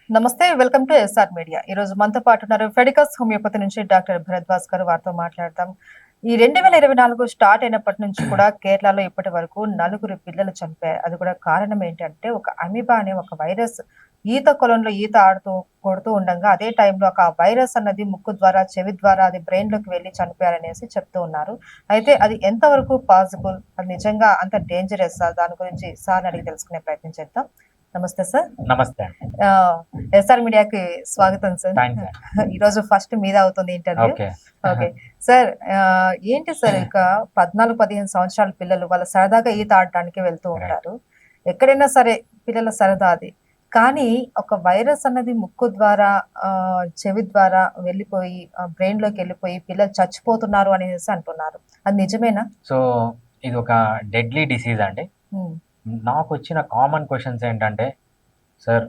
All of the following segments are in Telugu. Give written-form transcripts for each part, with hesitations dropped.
నమస్తే. Welcome to SR media. ఈరోజు మనతో పాటు ఉన్నారు ఫెడికస్ హోమియోపతి నుంచి డాక్టర్ భరద్వాజ్ గారు. వారితో మాట్లాడదాం. ఈ 2024 స్టార్ట్ అయినప్పటి నుంచి కూడా కేరళలో ఇప్పటి వరకు నలుగురు పిల్లలు చనిపోయారు. అది కూడా కారణం ఏంటంటే ఒక అమీబా అనే ఒక వైరస్ ఈత కొలంలో ఈత ఆడుతూ కొడుతూ ఉండంగా అదే టైంలో ఒక వైరస్ అన్నది ముక్కు ద్వారా, చెవి ద్వారా అది బ్రెయిన్‌లోకి వెళ్లి చనిపోయారనేసి చెప్తూ ఉన్నారు. అయితే అది ఎంతవరకు పాసిబుల్? అది నిజంగా అంత డేంజరస్సా? దాని గురించి సార్‌ని అడిగి తెలుసుకునే ప్రయత్నం చేద్దాం. నమస్తే సార్. నమస్తే అండి. ఎస్ఆర్ మీడియాకి స్వాగతం సార్. థాంక్స్ అండి. ఈరోజు ఫస్ట్ మీద అవుతుంది ఇంటర్వ్యూ. ఓకే. ఓకే. సార్ ఏంటి సార్ ఇక 14, 15 సంవత్సరాల పిల్లలు వాళ్ళ సరదాగా ఈత ఆడడానికి వెళ్తూ రైట్. ఉంటారు. ఎక్కడైనా సరే పిల్లల సరదా అది. కానీ ఒక వైరస్ అన్నది ముక్కు ద్వారా, చెవి ద్వారా వెళ్ళిపోయి బ్రెయిన్‌లోకి వెళ్ళిపోయి పిల్లలు చచ్చిపోతున్నారు అనేసి అంటున్నారు. అది నిజమేనా? సో, ఇదొక డెడ్లీ డిసీజ్ అండి. హ్మ్. నాకొచ్చిన కామన్ క్వెషన్స్ ఏంటంటే, సార్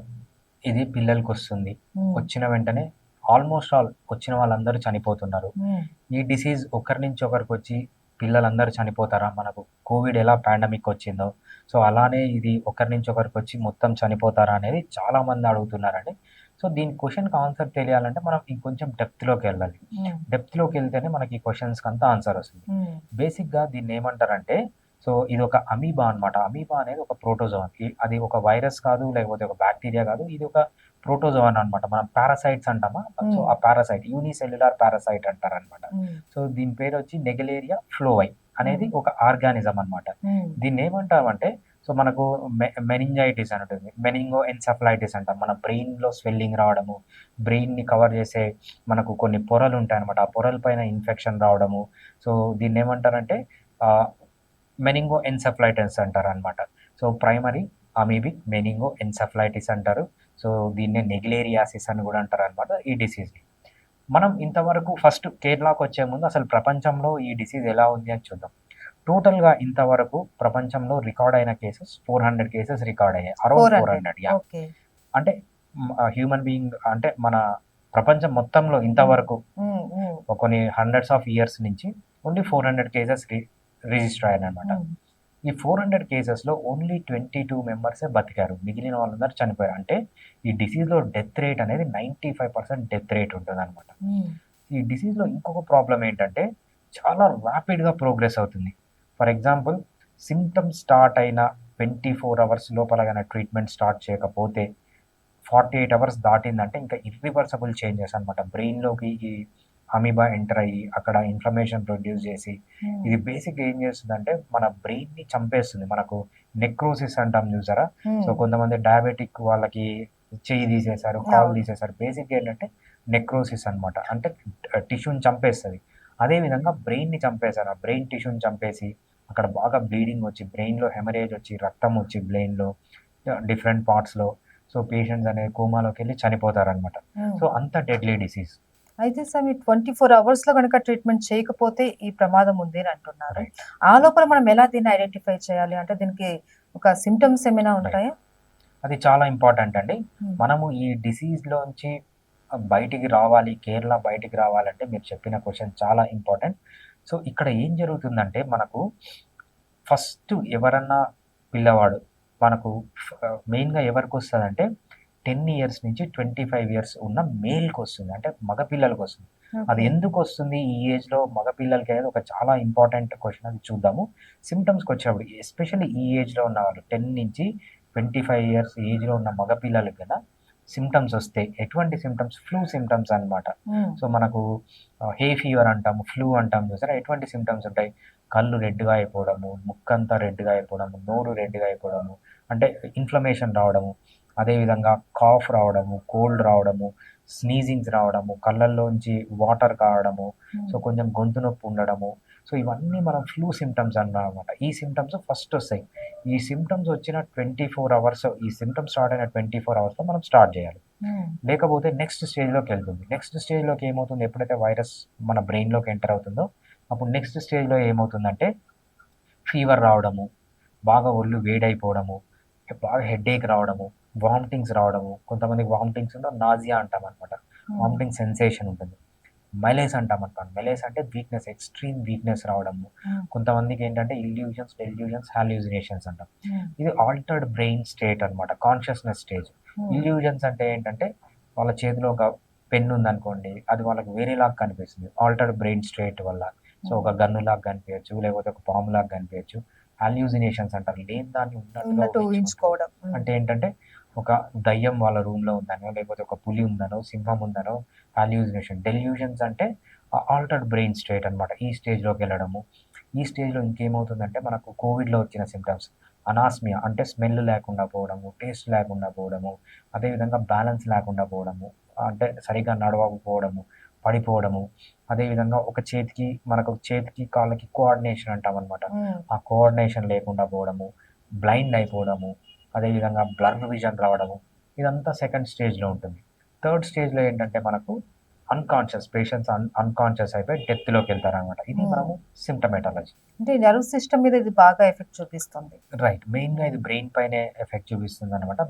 ఇది పిల్లలకొస్తుంది. హ్మ్. వచ్చిన వెంటనే ఆల్మోస్ట్ ఆల్ వచ్చిన వాళ్ళందరూ చనిపోతున్నారు. హ్మ్. ఈ డిసీజ్ ఒకరి నుంచి ఒకరికొచ్చి పిల్లలందరూ చనిపోతారా? మనకు కోవిడ్ ఎలా పాండమిక్ వచ్చిందో, సో అలానే ఇది ఒకరి నుంచి ఒకరికొచ్చి మొత్తం చనిపోతారా అనేది చాలామంది అడుగుతున్నారండి. సో దీని క్వెషన్‌కి ఆన్సర్ తెలియాలంటే మనం ఇంకొంచెం డెప్త్‌లోకెళ్ళాలి. హ్మ్. డెప్త్‌లోకెళ్తేనే మనకి ఈ క్వెషన్స్‌కంతా ఆన్సర్ వస్తుంది. హ్మ్. బేసిక్‌గా దీన్నేమంటారంటే, సో ఇదొక అమీబా అనమాట. అమీబా అనేది ఒక ప్రోటోజోవన్. అది ఒక వైరస్ కాదు, లేకపోతే ఒక బాక్టీరియా కాదు. ఇది ఒక ప్రోటోజోవన్ అనమాట. మనం పారాసైట్స్ అంటామా? సో ఆ పారాసైట్ యూనిసెల్యులార్ పారాసైట్ అంటారనమాట. హ్మ్. సో దీని పేరొచ్చి నెగలేరియా ఫ్లోవై అనేది ఒక ఆర్గానిజం అనమాట. హ్మ్. దీన్నేమంటామంటే, సో మనకు మెనింజైటిస్ అని ఉంటుంది. మెనింగో ఎన్సెఫలైటిస్ అంటాం. మన బ్రెయిన్‌లో స్వెల్లింగ్ రావడము, బ్రెయిన్‌ని కవర్ చేసే మనకు కొన్ని పొరలుంటాయనమాట. ఆ పొరల పైన ఇన్ఫెక్షన్ రావడము. సో దీన్నేమంటారంటే ఆహ్, మెనింగో ఎన్సెఫలైటిస్ అంటారనమాట. So primary amoebic meningo encephalitis అంటారు. సో దీన్నే నెగ్లేరియాసిస్ అని కూడా అంటారనమాట ఈ డిసీజ్‌ని. మనం ఇంతవరకు ఫస్ట్ కేరళకొచ్చే ముందు అసలు ప్రపంచంలో ఈ డిసీజ్ ఎలా ఉంది అని చూద్దాం. టోటల్‌గా ఇంతవరకు ప్రపంచంలో రికార్డ్ అయిన కేసెస్ 400 కేసెస్ రికార్డ్ అయ్యాయి. అరౌండ్ 400. 400 యాహ్! ఓకే. అంటే హ్యూమన్ బీయింగ్ అంటే మన ప్రపంచం మొత్తంలో ఇంతవరకు హ్మ్. హ్మ్. కొన్ని హండ్రెడ్స్ ఆఫ్ ఇయర్స్ నుంచి ఓన్లీ 400 కేసెస్ రిజిస్టర్ అయ్యాయనమాట. హ్మ్. ఈ 400 కేసెస్‌లో ఓన్లీ 22 మెంబర్సే బతికారు. మిగిలిన వాళ్ళందరూ చనిపోయారు. అంటే ఈ డిసీజ్‌లో డెత్ రేట్ అనేది 95% డెత్ రేట్ ఉంటదనమాట. హ్మ్. ఈ డిసీజ్‌లో ఇంకొక ప్రాబ్లమ్ ఏంటంటే, చాలా ర్యాపిడ్‌గా ప్రోగ్రెస్ అవుతుంది. ఫర్ ఎగ్జాంపుల్ సింప్టమ్స్ స్టార్ట్ అయిన 24 అవర్స్ లోపల గాన ట్రీట్మెంట్ స్టార్ట్ చేయకపోతే, 48 అవర్స్ దాటిందంటే ఇంకా ఇర్రివర్సబుల్ చేంజెస్ అనమాట. బ్రెయిన్‌లోకి ఈ అమీబా ఎంటర్ అయ్యి, అక్కడ ఇన్‌ఫ్లమేషన్ ప్రొడ్యూస్ చేసి, హ్మ్. ఇది బేసిక్‌గా ఏం చేస్తుందంటే, మన బ్రెయిన్‌ని చంపేస్తుంది. మనకు నెక్రోసిస్ అంటాం చూసారా? సో, హ్మ్. కొంతమంది డయాబెటిక్ వాళ్ళకి చెయ్యి తీసేశారు, కాలు అవును. తీసేశారు. బేసిక్‌గా ఏంటంటే నెక్రోసిస్ అనమాట. అంటే టిష్యూని చంపేస్తది. అదే విధంగా బ్రెయిన్‌ని చంపేశారు. ఆ బ్రెయిన్ టిష్యూని చంపేసి, అక్కడ బాగా బ్లీడింగ్ వచ్చి, బ్రెయిన్‌లో హెమరేజ్ వచ్చి, రక్తం వచ్చి బ్రెయిన్‌లో డిఫరెంట్ పార్ట్స్‌లో సో, పేషెంట్స్ అనేది కోమాలోకెళ్ళి చనిపోతారనమాట. హ్మ్. సో, అంత డెడ్లీ డిసీజ్. అయితే సార్ మీరు 24 అవర్స్‌లో గనక ట్రీట్మెంట్ చేయకపోతే ఈ ప్రమాదం ఉంది అని అంటున్నారు. రైట్. ఆ లోపల మనం ఎలా దీన్ని ఐడెంటిఫై చేయాలి? అంటే దీనికి ఒక సింప్టమ్స్ ఏమైనా రైట్. ఉంటాయా? అది చాలా ఇంపార్టెంట్ అండి. హ్మ్. మనము ఈ డిసీజ్‌లోంచి బయటికి రావాలి, కేరళ బయటికి రావాలంటే మీరు చెప్పిన క్వెషన్ చాలా ఇంపార్టెంట్. సో, ఇక్కడ ఏం జరుగుతుందంటే మనకు ఫస్ట్ ఎవరన్నా పిల్లవాడు మనకు మెయిన్‌గా ఎవరికొస్తదంటే 10 ఇయర్స్ నుంచి 25 ఇయర్స్ ఉన్న మేల్‌కొస్తుంది. అంటే మగ పిల్లలకొస్తుంది. అది ఓకే. ఎందుకొస్తుంది ఈ ఏజ్‌లో మగ పిల్లలకి అనేది ఒక చాలా ఇంపార్టెంట్ క్వెషన్ అది చూద్దాము. సింప్టమ్స్‌కొచ్చేటప్పుడు ఎస్పెషల్లీ ఈ ఏజ్‌లో ఉన్నవాళ్ళు 10 నుంచి 25 ఇయర్స్ ఏజ్‌లో ఉన్న మగ పిల్లలకి గన సింప్టమ్స్ వస్తాయి. ఎటువంటి సింప్టమ్స్? ఫ్లూ సింప్టమ్స్ అన్నమాట. హ్మ్. సో, మనకు హే ఫీవర్ అంటాము, ఫ్లూ అంటాం చూసారా? ఎటువంటి సింప్టమ్స్ ఉంటాయి? కళ్ళు రెడ్‌గా అయిపోవడము, ముక్కంతా రెడ్‌గా అయిపోవడము, నోరు రెడ్‌గా అయిపోవడము, అంటే ఇన్‌ఫ్లమేషన్ రావడము, అదేవిధంగా కాఫ్ రావడము, కోల్డ్ రావడము, స్నీజింగ్స్ రావడము, కళ్ళల్లోంచి వాటర్ కారడము, సో, హ్మ్. కొంచెం గొంతు నొప్పి ఉండడము. సో, ఇవన్నీ మనం ఫ్లూ సింప్టమ్స్ అన్నామన్నమాట. ఈ సింప్టమ్స్ ఫస్ట్ ఒస్తాయి. ఈ సింప్టమ్స్ వచ్చిన 24 అవర్స్ ఈ సింప్టమ్స్ స్టార్ట్ అయిన 24 అవర్స్‌లో మనం స్టార్ట్ జేయాలి. హ్మ్. లేకపోతే నెక్స్ట్ స్టేజ్‌లోకెళ్తుంది. నెక్స్ట్ స్టేజ్‌లోకి ఏమవుతుంది? ఎప్పుడైతే వైరస్ మన బ్రెయిన్‌లోకి ఎంటర్ అవుతుందో, అప్పుడు నెక్స్ట్ స్టేజ్‌లో ఏమవుతుందంటే ఫీవర్ రావడము, బాగా ఒళ్ళు వేడైపోవడము, బాగా హెడేక్ రావడము, వామిటింగ్స్ రావడము, కొంతమందికి వామిటింగ్స్ ఉండవు, నాసియా అంటామనమాట. హ్మ్. వామిటింగ్ సెన్సేషన్ ఉంటుంది. మెలేస్ అంటామనమాట. మెలేస్ అంటే వీక్‌నెస్, ఎక్స్‌ట్రీమ్ వీక్‌నెస్ రావడము. హ్మ్. కొంతమందికి ఏంటంటే ఇల్యూజన్స్, డెల్యూజన్స్, హాల్యూసినేషన్స్ అంటాం. హ్మ్. ఇది ఆల్టర్డ్ బ్రెయిన్ స్టేట్ అనమాట. Consciousness stage. హ్మ్. ఇల్యూజన్స్ అంటే ఏంటంటే వాళ్ళ చేతిలో ఒక పెన్ ఉందనుకోండి. అది వాళ్ళకి వేరేలాగా కనిపిస్తుంది. ఆల్టర్డ్ బ్రెయిన్ స్టేట్ వల్ల. సో, ఒక గన్నులాగా కనిపియచ్చు. లేకపోతే ఒక పాములాగా కనిపియచ్చు. హాల్యూసినేషన్స్ అంటారు. లేని దాన్ని ఉన్నట్టుగా ఉన్నట్టు ఊహించుకుంటారు. ఊహించుకోవడం. హ్మ్. అంటే ఏంటంటే ఒక దయ్యం వాళ్ళ రూమ్‌లో ఉందనో, లేకపోతే ఒక పులి ఉందనో, సింహం ఉందనో హాల్యూసినేషన్. డెల్యూషన్స్ అంటే ఆల్టర్డ్ బ్రెయిన్ స్టేట్ అనమాట. ఈ స్టేజ్‌లోకెళ్ళడము. ఈ స్టేజ్‌లో ఇంకేమవుతుందంటే మనకు కోవిడ్‌లో వచ్చిన సింప్టమ్స్ అనాస్మియా అంటే స్మెల్ లేకుండా పోవడము, టేస్ట్ లేకుండా పోవడము, అదేవిధంగా బ్యాలెన్స్ లేకుండా పోవడము, అంటే సరిగ్గా నడవకపోవడము, పడిపోవడము, అదేవిధంగా మనకు చేతికి, కాళ్ళకి కోఆర్డినేషన్ అంటామనమాట. హ్మ్. ఆ కోఆర్డినేషన్ లేకుండా పోవడము, బ్లైండ్ అయిపోవడము, అదేవిధంగా బ్లర్ విజన్ రావడము. ఇదంతా సెకండ్ స్టేజ్‌లో ఉంటుంది. థర్డ్ స్టేజ్‌లో ఏంటంటే మనకు పేషెంట్స్ అన్‌కాన్షియస్ అయిపోయి డెత్‌లోకెళ్తారనమాట. ఇది హ్మ్. మనము సింప్టమాటాలజీ. అంటే నర్వ్ సిస్టమ్ మీద ఇది బాగా ఎఫెక్ట్ చూపిస్తుంది. రైట్. మెయిన్‌గా ఇది బ్రెయిన్ పైనే ఎఫెక్ట్ చూపిస్తుందనమాట.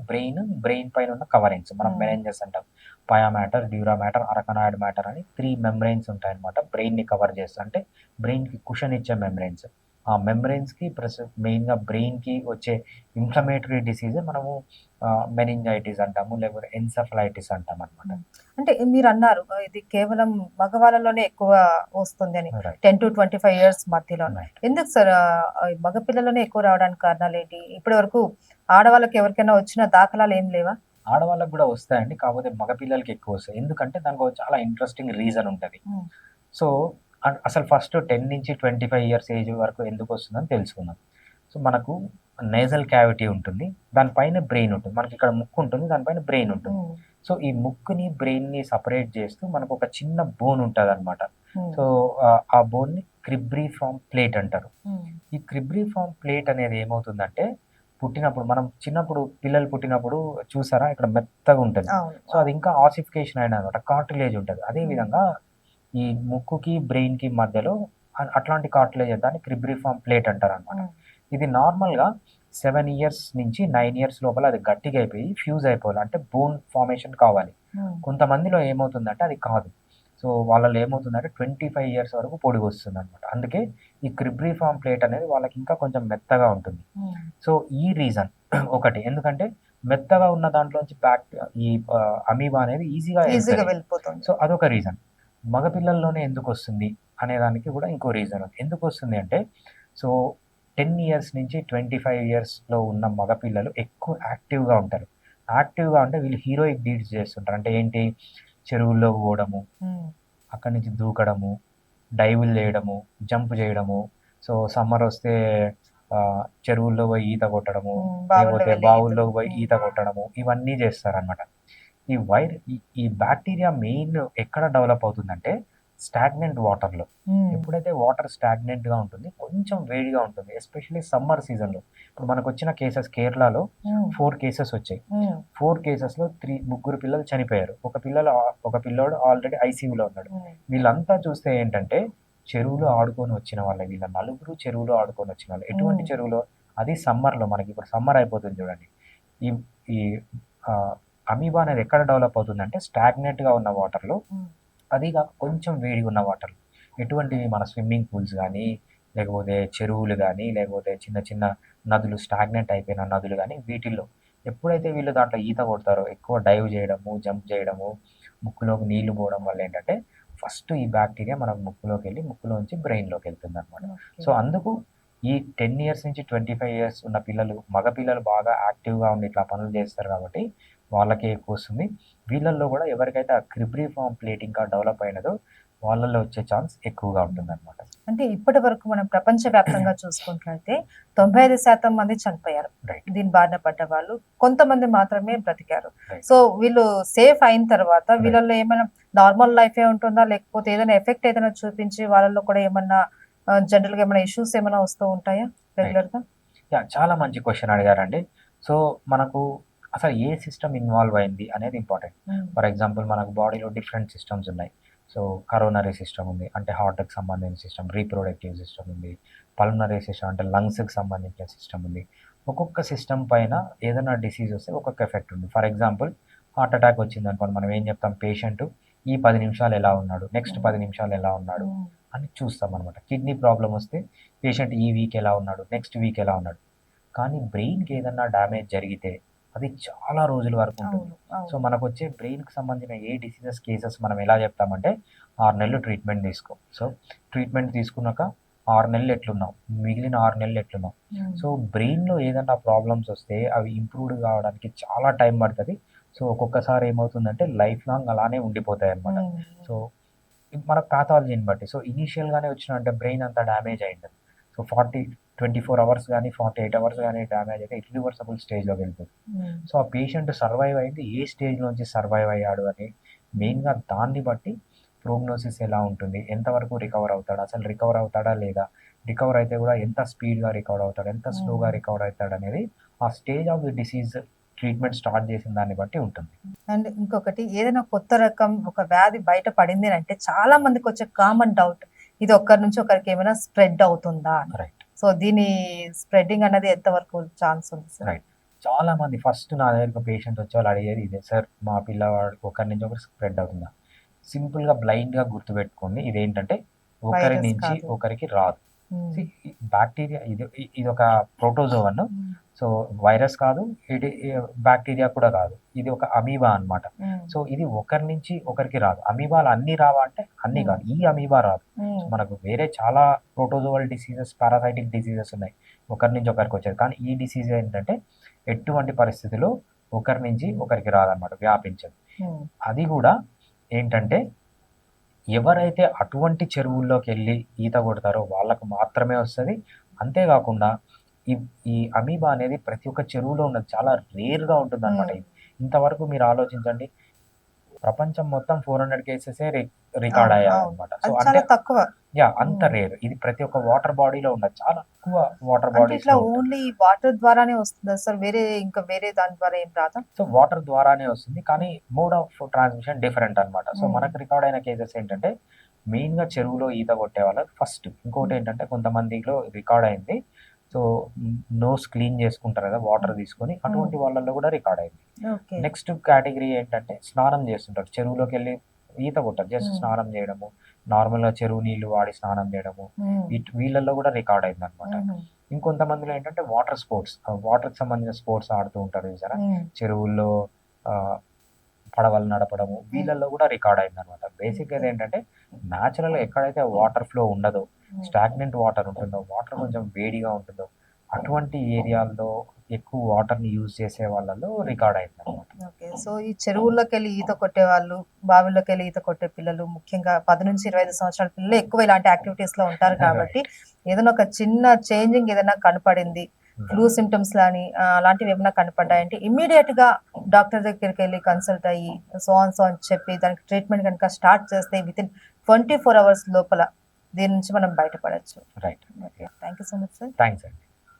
బ్రెయిన్ పైన ఉన్న కవరింగ్స్ మనం హ్మ్. మెనింజెస్ అంటాం. పయా మ్యాటర్, డ్యూరా మ్యాటర్, అరకనాయిడ్ మ్యాటర్ అని 3 మెమ్బ్రెయిన్స్ ఉంటాయన్నమాట. బ్రెయిన్‌ని కవర్ చేస్తూ అంటే బ్రెయిన్‌కి కుషన్ ఇచ్చే మెమ్బ్రెయిన్స్. ఆ మెమ్బ్రెయిన్స్‌కి మెయిన్‌గా బ్రెయిన్‌కి వచ్చే ఇన్‌ఫ్లమేటరీ డిసీజే మనము మెనింజైటిస్ అంటాము. లేకపోతే ఎన్సెఫలైటిస్ అంటామనమాట. హ్మ్. అంటే మీరన్నారు ఇది కేవలం మగవాళ్ళలోనే ఎక్కువ వస్తుందని. రైట్. 10-25 ఇయర్స్ మధ్యలోనే. రైట్. ఎందుకు సార్ మగ పిల్లల్లోనే ఎక్కువ రావడానికి కారణాలేంటి? ఇప్పటి వరకు ఆడవాళ్ళకి ఎవరికైనా వచ్చిన దాఖలాలేం లేవా? ఆడవాళ్ళకి గూడా వస్తాయండి. కాకపోతే మగ పిల్లలకి ఎక్కువొస్తాయి. ఎందుకంటే దానికో చాలా ఇంట్రెస్టింగ్ రీజన్ ఉంటది. హ్మ్. సో, అసలు ఫస్ట్ 10-25 ఇయర్స్ ఏజ్ వరకు ఎందుకొస్తుందని తెలుసుకుందాం. సో, మనకు నేజల్ క్యావిటీ ఉంటుంది. దాని పైన బ్రెయిన్ ఉంటుంది. మనకిక్కడ ముక్కు ఉంటుంది. దాని పైన బ్రెయిన్ ఉంటుంది. హ్మ్. సో, ఈ ముక్కుని, బ్రెయిన్‌ని సెపరేట్ చేస్తూ మనకొక చిన్న బోన్ ఉంటదనమాట. హ్మ్. సో, ఆ బోన్‌ని క్రిబ్రిఫార్మ్ ప్లేట్ అంటారు. హ్మ్. ఈ క్రిబ్రిఫార్మ్ ప్లేట్ అనేది ఏమవుతుందంటే, మనం చిన్నప్పుడు పిల్లలు పుట్టినప్పుడు చూసారా? ఇక్కడ మెత్తగుంటది. అవును. సో, అది అవును. ఇంకా ఆసిఫికేషన్ అయిందనమాట. కార్టిలేజ్ ఉంటది. అదే హ్మ్. విధంగా ఈ ముక్కుకి, బ్రెయిన్‌కి మధ్యలో అట్లాంటి కార్టిలేజ్ దాన్ని క్రిబ్రిఫార్మ్ ప్లేట్ అంటారనమాట. హ్మ్. ఇది నార్మల్‌గా 7 ఇయర్స్ నుంచి 9 ఇయర్స్ లోపల అది గట్టిగా అయిపోయి ఫ్యూజ్ అయిపోవాలి. అంటే బోన్ ఫార్మేషన్ కావాలి. హ్మ్. కొంతమందిలో ఏమవుతుందంటే అది కాదు. సో, వాళ్ళలో ఏమవుతుందంటే 25 ఇయర్స్ వరకు పొడుగొస్తుందనమాట. అందుకే ఈ క్రిబ్రిఫార్మ్ ప్లేట్ అనేది వాళ్ళకి ఇంకా కొంచెం మెత్తగా ఉంటుంది. హ్మ్. సో, ఈ రీజన్ ఒకటి. ఎందుకంటే మెత్తగా ఉన్న దాంట్లోంచి ఈ అమీబా అనేది ఈజీగా ఈజీగా ఎళ్తది. వెళ్ళిపోతుంది. సో, అదొక రీజన్. మగ పిల్లల్లోనే ఎందుకొస్తుంది అనేదానికి గూడా ఇంకో రీజన్ ఉంది. ఎందుకొస్తుంది అంటే, సో, 10 ఇయర్స్ నుంచి 25 ఇయర్స్‌లో ఉన్న మగ పిల్లలు ఎక్కువ యాక్టివ్‌గా ఉంటారు. యాక్టివ్‌గా అంటే వీళ్ళు హీరోయిక్ డీడ్స్ చేస్తుంటారు. అంటే ఏంటి? చెరువుల్లోకి పోవడము, హ్మ్. అక్కడి నుంచి దూకడము, డైవ్‌లు చేయడము, జంప్ చేయడము. సో, సమ్మరొస్తే చెరువుల్లో పోయి ఈత కొట్టడము, హ్మ్. బావుల్లో లేకపోతే వెళ్లి ఈతలు. బావుల్లోకి పోయి హ్మ్. ఈత కొట్టడము, ఇవన్నీ చేస్తారనమాట. ఈ బాక్టీరియా మెయిన్ ఎక్కడ డెవలప్ అవుతుందంటే స్టాగ్నెంట్ వాటర్‌లో. హ్మ్. ఎప్పుడైతే వాటర్ స్టాగ్నెంట్‌గా ఉంటుంది, కొంచెం వేడిగా ఉంటుంది. ఎస్పెషల్లీ సమ్మర్ సీజన్‌లో. ఇప్పుడు మనకొచ్చిన కేసెస్ కేరళలో హ్మ్. 4 కేసెస్ వచ్చాయి. హ్మ్. 4 కేసెస్‌లో ముగ్గురు పిల్లలు చనిపోయారు. ఒక పిల్లోడు ఆల్రెడీ ఐసీయూలో ఉన్నాడు. హ్మ్. వీళ్ళంతా చూస్తే ఏంటంటే చెరువులో ఆడుకొని వచ్చిన వాళ్ళే. వీళ్ళ నలుగురు చెరువులో ఆడుకొని వచ్చిన వాళ్ళే. ఎటువంటి హ్మ్. చెరువులో? అది సమ్మర్‌లో మనకిప్పుడు సమ్మర్ అయిపోతుంది చూడండి. ఈ ఈ ఆహ్, అమీబా అనేది ఎక్కడ డెవలప్ అవుతుందంటే స్టాగ్నెంట్‌గా ఉన్న వాటర్‌లో. హ్మ్. అది కాక కొంచెం వేడిగా ఉన్న వాటర్‌లో. ఎటువంటివి మన స్విమ్మింగ్ పూల్స్ గానీ, లేకపోతే చెరువులు గానీ, లేకపోతే చిన్న చిన్న నదులు స్టాగ్నెంట్ అయిపోయిన నదులు గానీ, వీటిల్లో ఎప్పుడైతే వీళ్ళు దాంట్లో ఈత కొడతారో, ఎక్కువ డైవ్ చేయడము, జంప్ చేయడము, ముక్కులోకి నీళ్లు పోవడం వల్ల ఏంటంటే, ఫస్ట్ ఈ బాక్టీరియా మన ముక్కులోకెళ్ళి, ముక్కులోంచి బ్రెయిన్‌లోకెళ్తుందనమాట. ఓకే. సో, అందుకు ఈ 10 ఇయర్స్ నుంచి 25 ఇయర్స్ ఉన్న మగ పిల్లలు బాగా యాక్టివ్‌గా ఉండి ఇట్లా పనులు చేస్తారు కాబట్టి, వాళ్ళకే ఎక్కువొస్తుంది. వీళ్ళల్లో గూడా ఎవరికైతే ఆ క్రిబ్రిఫార్మ్ ప్లేట్ ఇంకా డెవలప్ అయినదో, వాళ్ళలో వచ్చే ఛాన్స్ ఎక్కువగా ఉంటుందనమాట. అంటే ఇప్పటి వరకు మనం ప్రపంచవ్యాప్తంగా చూసుకున్నట్లయితే 95% మంది చనిపోయారు. రైట్. దీని బారిన పడ్డవాళ్ళు. కొంతమంది మాత్రమే బ్రతికారు. రైట్. సో, వీళ్ళు సేఫ్ అయిన తర్వాత రైట్. వీళ్ళలో ఏమైనా నార్మల్ లైఫే ఉంటుందా? లేకపోతే ఏదైనా ఎఫెక్ట్ ఏదైనా చూపించి వాళ్ళలో కూడా ఏమన్నా జనరల్‌గా ఏమైనా ఇష్యూస్ ఏమైనా వస్తూ ఉంటాయా రైట్. రెగ్యులర్‌గా? యాహ్! చాలా మంచి క్వెషన్ అడిగారండి. సో, మనకు అసలు ఏ సిస్టమ్ ఇన్వాల్వ్ అయింది అనేది ఇంపార్టెంట్. హ్మ్. ఫర్ ఎగ్జాంపుల్ మనకు బాడీలో డిఫరెంట్ సిస్టమ్స్ ఉన్నాయి. సో, కరోనరీ సిస్టమ్ ఉంది. అంటే హార్ట్‌కి సంబంధించిన సిస్టమ్, రీప్రొడక్టివ్ సిస్టమ్ ఉంది. పల్మనరీ సిస్టమ్ అంటే లంగ్స్‌కి సంబంధించిన సిస్టమ్ ఉంది. ఒక్కొక్క సిస్టమ్ పైన ఏదైనా డిసీజ్ వస్తే ఒక్కొక్క ఎఫెక్ట్ ఉంది. ఫర్ ఎగ్జాంపుల్ హార్ట్ అటాక్ వచ్చిందనుకోండి మనం ఏం చెప్తాం పేషెంట్ ఈ 10 నిమిషాలు ఎలా ఉన్నాడు, నెక్స్ట్ 10 నిమిషాలు ఎలా ఉన్నాడు అని చూస్తాం అనమాట. కిడ్నీ ప్రాబ్లం వస్తే పేషెంట్ ఈ వీక్ ఎలా ఉన్నాడు, నెక్స్ట్ వీక్ ఎలా ఉన్నాడు. కానీ బ్రెయిన్‌కి ఏదన్నా డ్యామేజ్ జరిగితే అది చాలా రోజుల వరకు ఉంటుంది. సో, మనకొచ్చే బ్రెయిన్‌కి సంబంధించిన ఏ డిసీజెస్ కేసెస్ మనం ఎలా చెప్తామంటే 6 నెలలు ట్రీట్మెంట్ తీసుకో. సో, ట్రీట్మెంట్ తీసుకున్నాక 6 నెలలు ఎట్లున్నావు, మిగిలిన 6 నెలలు ఎట్లున్నావు. సో, బ్రెయిన్‌లో ఏదన్నా ప్రాబ్లమ్స్ వస్తే అవి ఇంప్రూవ్డ్ కావడానికి చాలా టైం పడతది. సో, ఒక్కొక్కసారి ఏమవుతుందంటే లైఫ్ లాంగ్ అలానే ఉండిపోతాయన్నమాట. సో, మన పాథాలజీని బట్టి. సో, ఇనీషియల్‌గానే వచ్చినంటే బ్రెయిన్ అంతా డ్యామేజ్ అయింటది. సో, 24 అవర్స్ గానీ, 48 అవర్స్ గానీ డ్యామేజ్ అయితే ఇర్రివర్సబుల్ స్టేజ్‌లోకి వెళ్ళిపోతుంది. సో, ఆ పేషెంట్ సర్వైవ్ అయింది ఏ స్టేజ్ నుంచి సర్వైవ్ అయ్యాడు అని మెయిన్‌గా దాన్ని బట్టి ప్రోగ్నోసిస్ ఎలా ఉంటుంది, ఎంతవరకు రికవర్ అవుతాడు, అసలు రికవర్ అవుతాడా లేదా, రికవర్ అయితే కూడా ఎంత స్పీడ్‌గా రికవర్ అవుతాడు, ఎంత స్లోగా రికవర్ అవుతాడు అనేది ఆ stage of the disease treatment start చేసిన దాన్ని బట్టి ఉంటుంది. అండ్ ఇంకొకటి, ఏదైనా కొత్త రకం ఒక వ్యాధి బయట పడింది అంటే చాలా మందికి వచ్చే కామన్ డౌట్, ఇది ఒకరి నుంచి ఒకరికి ఏమైనా స్ప్రెడ్ అవుతుందా అని. రైట్. సో దీని స్ప్రెడ్డింగ్ అనేది ఎంత వరకు ఛాన్స్ ఉంది సార్? రైట్. చాలా మంది ఫస్ట్ నా దగ్గరికి పేషెంట్ వచ్చి వాళ్ళు అడిగేది ఇదే, సార్ మా పిల్లవాడికి ఒకరి నుంచి ఒకరికి స్ప్రెడ్ అవుతుందా. సింపుల్గా బ్లైండ్గా గుర్తుపెట్టుకోండి, ఇదేంటంటే ఒకరి వైరస్ నుంచి కాదు. ఒకరికి రాదు. ఉమ్. బ్యాక్టీరియా ఇది ఒక ప్రోటోజోవన్. ఉమ్. సో వైరస్ కాదు, ఇది బ్యాక్టీరియా కూడా కాదు, ఇది ఒక అమీబా అన్నమాట. ఉమ్. సో ఇది ఒకరి నుంచి ఒకరికి రాదు. అమీబాలు అన్ని రావా అంటే అన్ని కాదు, ఈ అమీబా రాదు. ఉమ్. సో మనకు వేరే చాలా ప్రోటోజోవల్ డిసీజెస్, పారాసైటిక్ డిసీజెస్ ఉన్నాయి ఒకరి నుంచి ఒకరికి వచ్చేది. కానీ ఈ డిసీజ్ ఏంటంటే ఎటువంటి పరిస్థితిలో ఒకరి నుంచి ఒకరికి రాదన్నమాట, వ్యాపించదు. ఉమ్. అది కూడా ఏంటంటే ఎవరైతే అటువంటి చెరువుల్లోకి వెళ్ళి ఈత కొడతారో వాళ్ళకు మాత్రమే వస్తుంది. అంతేకాకుండా ఈ ఈ అమీబా అనేది ప్రతి ఒక్క చెరువులో ఉన్నది, చాలా రేర్గా ఉంటుంది అనమాట. ఉమ్. ఇంతవరకు మీరు ఆలోచించండి, ప్రపంచం మొత్తం 400 కేసెసే రికార్డ్ అవును, అయ్యాయి అవును. అనమాట. సో అది అంటే చాలా తక్కువ. అంత ఉమ్. రేర్. ఇది ప్రతి ఒక్క వాటర్ బాడీలో ఉన్నది, చాలా తక్కువ వాటర్ అంటే బాడీస్ ఇట్లా లో ఉంటుంది. ఓన్లీ వాటర్ ద్వారానే వస్తుందా సార్? ఇంకా వేరే దాని ద్వారా ఏం రాదా? సో వాటర్ ద్వారానే వస్తుంది, కానీ మోడ్ ఆఫ్ ట్రాన్స్మిషన్ డిఫరెంట్ అనమాట. సో ఉమ్. మనకు రికార్డ్ అయిన కేసెస్ ఏంటంటే మెయిన్గా చెరువులో ఈత కొట్టే వాళ్ళకి ఫస్ట్. ఇంకోటి ఏంటంటే కొంతమందిలో రికార్డ్ అయింది, సో నోస్ క్లీన్ చేసుకుంటారు కదా వాటర్ తీసుకొని, అటువంటి వాళ్ళల్లో కూడా రికార్డ్ అయింది. ఓకే. నెక్స్ట్ కేటగిరీ ఏంటంటే స్నానం చేస్తుంటారు, చెరువులోకి వెళ్ళి ఈత కొట్టారు, జస్ట్ ఉమ్. స్నానం చేయడము, నార్మల్గా చెరువు నీళ్లు వాడి స్నానం చేయడము, ఉమ్. వీళ్ళల్లో కూడా రికార్డ్ అయింది అనమాట. ఉమ్. ఇంకొంతమందిలో ఏంటంటే వాటర్ స్పోర్ట్స్, వాటర్కి సంబంధించిన స్పోర్ట్స్ ఆడుతూ ఉంటారు చూసారా, ఉమ్. చెరువుల్లో ఆ, పడవలు నడపడము, వీళ్ళల్లో కూడా రికార్డ్ అయింది అనమాట. బేసిక్గా ఏంటంటే న్యాచురల్ ఎక్కడైతే వాటర్ ఫ్లో ఉండదో, స్టాగ్నెంట్ వాటర్ ఉంటుందో, వాటర్ కొంచెం వేడిగా ఉంటుందో, అటువంటి ఏరియాల్లో ఎక్కువ వాటర్ని యూజ్ చేసే వాళ్ళలో రికార్డ్ అయింది అనమాట. ఓకే. సో ఈ చెరువుల్లోకి వెళ్ళి ఈత కొట్టే వాళ్ళు, బావిల్లోకి వెళ్ళి ఈత కొట్టే పిల్లలు, ముఖ్యంగా 10 నుంచి 25 సంవత్సరాల పిల్లలు ఎక్కువ ఇలాంటి యాక్టివిటీస్ లో ఉంటారు కాబట్టి ఏదైనా ఒక చిన్న చేంజింగ్ ఏదైనా కనపడింది, ఫ్లూ సిమ్టమ్స్ లాని అలాంటివి ఏమైనా కనపడ్డాయంటే ఇమ్మీడియట్ గా డాక్టర్ దగ్గరికి వెళ్ళి కన్సల్ట్ అయ్యి సో అని చెప్పి దానికి ట్రీట్మెంట్ కనుక స్టార్ట్ చేస్తే విత్ ఇన్ 24 అవర్స్ లోపల దీని నుంచి మనం బయటపడచ్చు. Right. Thank you so much sir. Thanks అండి.